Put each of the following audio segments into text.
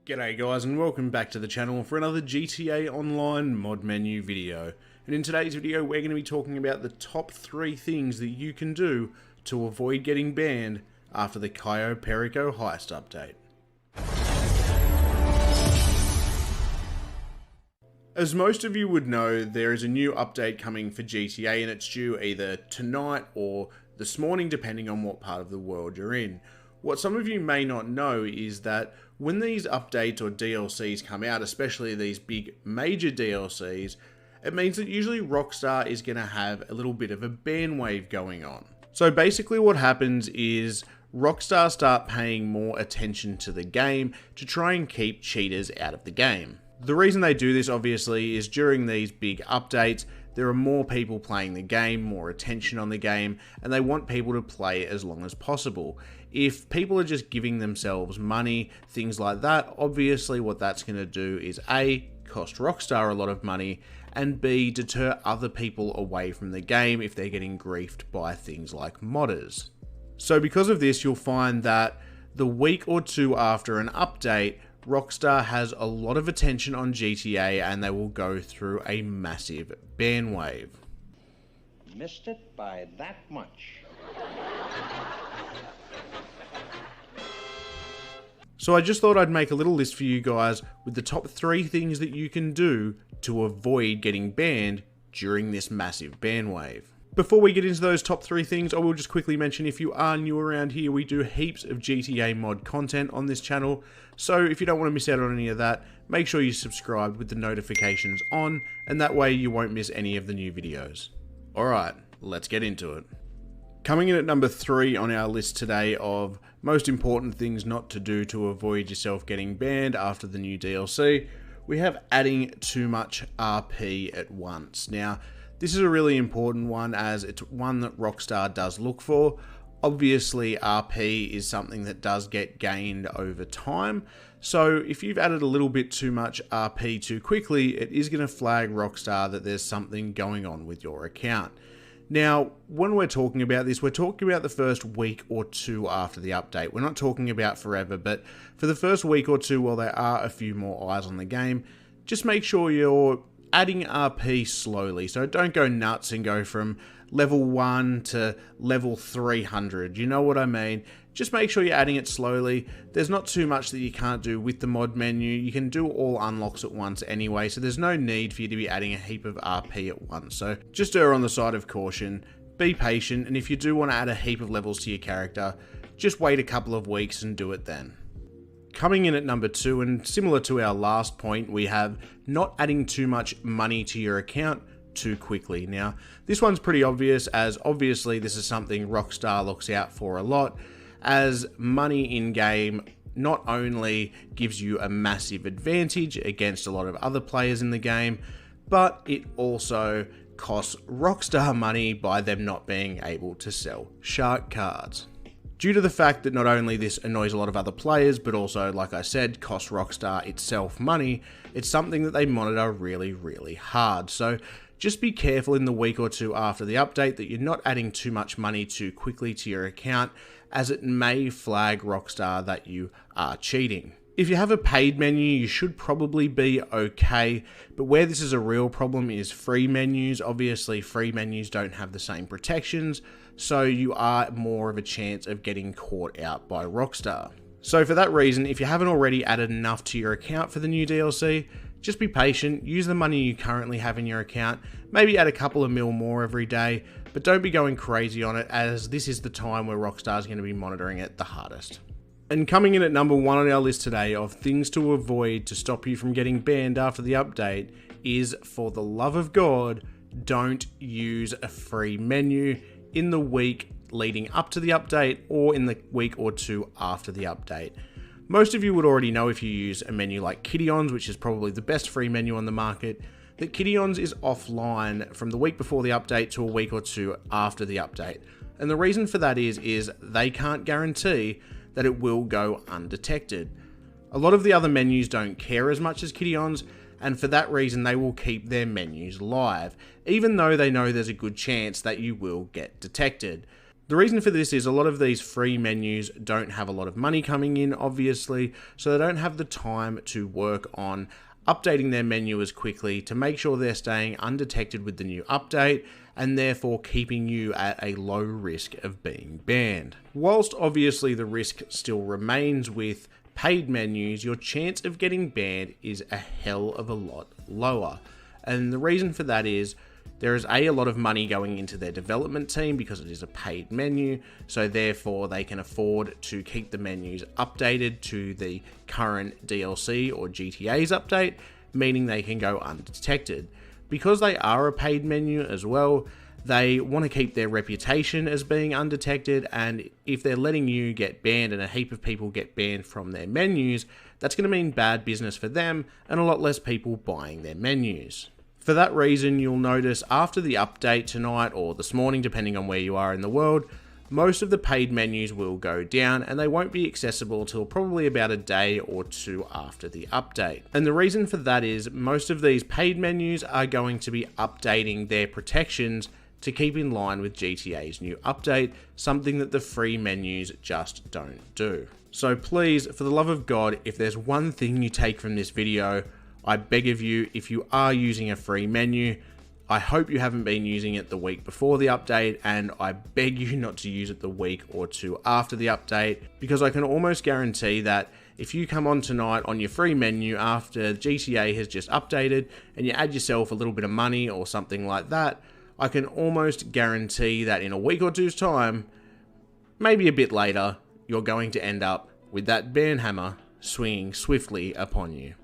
G'day guys and welcome back to the channel for another GTA Online mod menu video. And in today's video we're going to be talking about the top 3 things that you can do to avoid getting banned after the Cayo Perico heist update. As most of you would know, there is a new update coming for GTA and it's due either tonight or this morning depending on what part of the world you're in. What some of you may not know is that when these updates or DLCs come out, especially these big major DLCs, it means that usually Rockstar is going to have a little bit of a ban wave going on. So basically what happens is Rockstar start paying more attention to the game to try and keep cheaters out of the game. The reason they do this obviously is during these big updates, there are more people playing the game, more attention on the game, and they want people to play as long as possible. If people are just giving themselves money, things like that, obviously what that's going to do is A, cost Rockstar a lot of money, and B, deter other people away from the game if they're getting griefed by things like modders. So because of this, you'll find that the week or two after an update, Rockstar has a lot of attention on GTA and they will go through a massive ban wave. Missed it by that much. So I just thought I'd make a little list for you guys with the top 3 things that you can do to avoid getting banned during this massive ban wave. Before we get into those top 3 things, I will just quickly mention if you are new around here, we do heaps of GTA mod content on this channel. So if you don't want to miss out on any of that, make sure you subscribe with the notifications on, and that way you won't miss any of the new videos. Alright, let's get into it. Coming in at number 3 on our list today of most important things not to do to avoid yourself getting banned after the new DLC, we have adding too much RP at once. Now, this is a really important one as it's one that Rockstar does look for. Obviously, RP is something that does get gained over time. So if you've added a little bit too much RP too quickly, it is going to flag Rockstar that there's something going on with your account. Now, when we're talking about this, we're talking about the first week or two after the update. We're not talking about forever, but for the first week or two, while there are a few more eyes on the game, just make sure you're adding RP slowly. So don't go nuts and go from level 1 to level 300. You know what I mean? Just make sure you're adding it slowly. There's not too much that you can't do with the mod menu. You can do all unlocks at once anyway, so there's no need for you to be adding a heap of RP at once. So just err on the side of caution, be patient, and if you do want to add a heap of levels to your character, just wait a couple of weeks and do it then. Coming in at number 2, and similar to our last point, we have not adding too much money to your account too quickly. Now, this one's pretty obvious, as obviously this is something Rockstar looks out for a lot, as money in-game not only gives you a massive advantage against a lot of other players in the game, but it also costs Rockstar money by them not being able to sell shark cards. Due to the fact that not only this annoys a lot of other players, but also, like I said, costs Rockstar itself money, it's something that they monitor really, really hard. So just be careful in the week or two after the update that you're not adding too much money too quickly to your account, as it may flag Rockstar that you are cheating. If you have a paid menu, you should probably be okay, but where this is a real problem is free menus. Obviously, free menus don't have the same protections, so you are more of a chance of getting caught out by Rockstar. So for that reason, if you haven't already added enough to your account for the new DLC, just be patient, use the money you currently have in your account, maybe add a couple of mil more every day, but don't be going crazy on it, as this is the time where Rockstar is going to be monitoring it the hardest. And coming in at number 1 on our list today of things to avoid to stop you from getting banned after the update is, for the love of God, don't use a free menu in the week leading up to the update or in the week or two after the update. Most of you would already know, if you use a menu like Kiddions, which is probably the best free menu on the market, that Kiddions is offline from the week before the update to a week or two after the update. And the reason for that is they can't guarantee that it will go undetected. A lot of the other menus don't care as much as Kiddions, and for that reason they will keep their menus live, even though they know there's a good chance that you will get detected. The reason for this is a lot of these free menus don't have a lot of money coming in, obviously, so they don't have the time to work on updating their menu as quickly to make sure they're staying undetected with the new update and therefore keeping you at a low risk of being banned. Whilst obviously the risk still remains with paid menus, your chance of getting banned is a hell of a lot lower. And the reason for that is there is a lot of money going into their development team because it is a paid menu, so therefore they can afford to keep the menus updated to the current DLC or GTA's update, meaning they can go undetected. Because they are a paid menu as well, they want to keep their reputation as being undetected, and if they're letting you get banned and a heap of people get banned from their menus, that's going to mean bad business for them and a lot less people buying their menus. For that reason, you'll notice after the update tonight or this morning, depending on where you are in the world, most of the paid menus will go down and they won't be accessible till probably about a day or two after the update. And the reason for that is most of these paid menus are going to be updating their protections to keep in line with GTA's new update, something that the free menus just don't do. So please, for the love of God, if there's one thing you take from this video, I beg of you, if you are using a free menu, I hope you haven't been using it the week before the update, and I beg you not to use it the week or two after the update, because I can almost guarantee that if you come on tonight on your free menu after GTA has just updated and you add yourself a little bit of money or something like that, I can almost guarantee that in a week or two's time, maybe a bit later, you're going to end up with that ban hammer swinging swiftly upon you.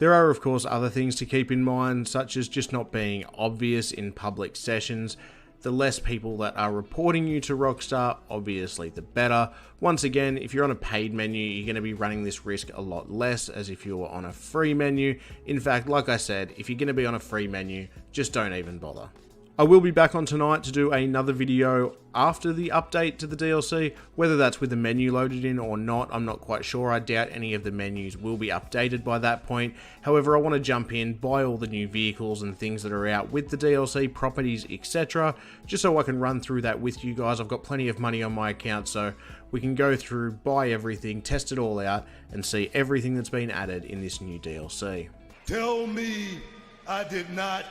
There are of course other things to keep in mind, such as just not being obvious in public sessions. The less people that are reporting you to Rockstar, obviously the better. Once again, if you're on a paid menu, you're going to be running this risk a lot less as if you were on a free menu. In fact, like I said, if you're going to be on a free menu, just don't even bother. I will be back on tonight to do another video after the update to the DLC. Whether that's with the menu loaded in or not, I'm not quite sure. I doubt any of the menus will be updated by that point. However, I want to jump in, buy all the new vehicles and things that are out with the DLC, properties, etc. just so I can run through that with you guys. I've got plenty of money on my account, so we can go through, buy everything, test it all out, and see everything that's been added in this new DLC. Tell me I did not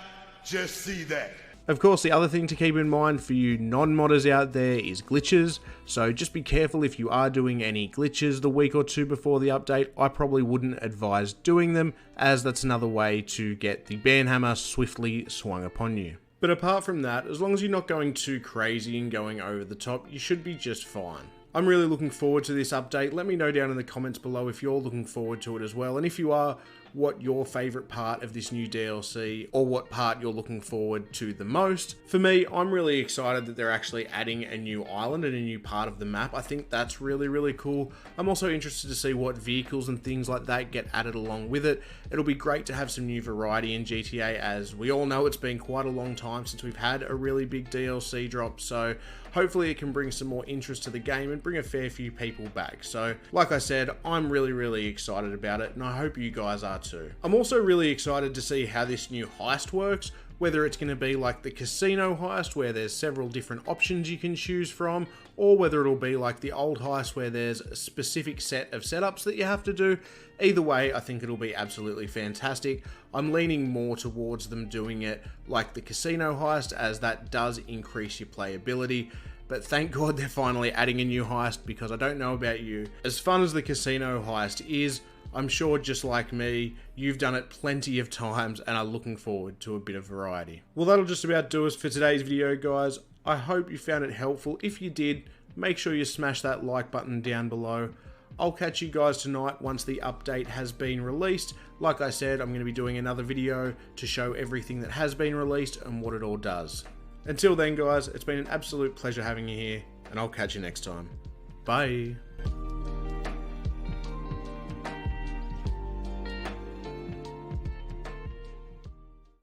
just see that. Of course, the other thing to keep in mind for you non-modders out there is glitches, so just be careful if you are doing any glitches the week or two before the update. I probably wouldn't advise doing them, as that's another way to get the ban hammer swiftly swung upon you. But apart from that, as long as you're not going too crazy and going over the top, you should be just fine. I'm really looking forward to this update. Let me know down in the comments below if you're looking forward to it as well, and if you are, what your favourite part of this new DLC, or what part you're looking forward to the most. For me, I'm really excited that they're actually adding a new island and a new part of the map. I think that's really, really cool. I'm also interested to see what vehicles and things like that get added along with it. It'll be great to have some new variety in GTA, as we all know it's been quite a long time since we've had a really big DLC drop, so hopefully it can bring some more interest to the game and bring a fair few people back. So, like I said, I'm really, really excited about it, and I hope you guys are too. I'm also really excited to see how this new heist works, whether it's going to be like the casino heist where there's several different options you can choose from, or whether it'll be like the old heist where there's a specific set of setups that you have to do. Either way, I think it'll be absolutely fantastic. I'm leaning more towards them doing it like the casino heist, as that does increase your playability. But thank God they're finally adding a new heist, because I don't know about you, as fun as the casino heist is, I'm sure just like me, you've done it plenty of times and are looking forward to a bit of variety. Well, that'll just about do us for today's video, guys. I hope you found it helpful. If you did, make sure you smash that like button down below. I'll catch you guys tonight once the update has been released. Like I said, I'm going to be doing another video to show everything that has been released and what it all does. Until then, guys, it's been an absolute pleasure having you here, and I'll catch you next time. Bye.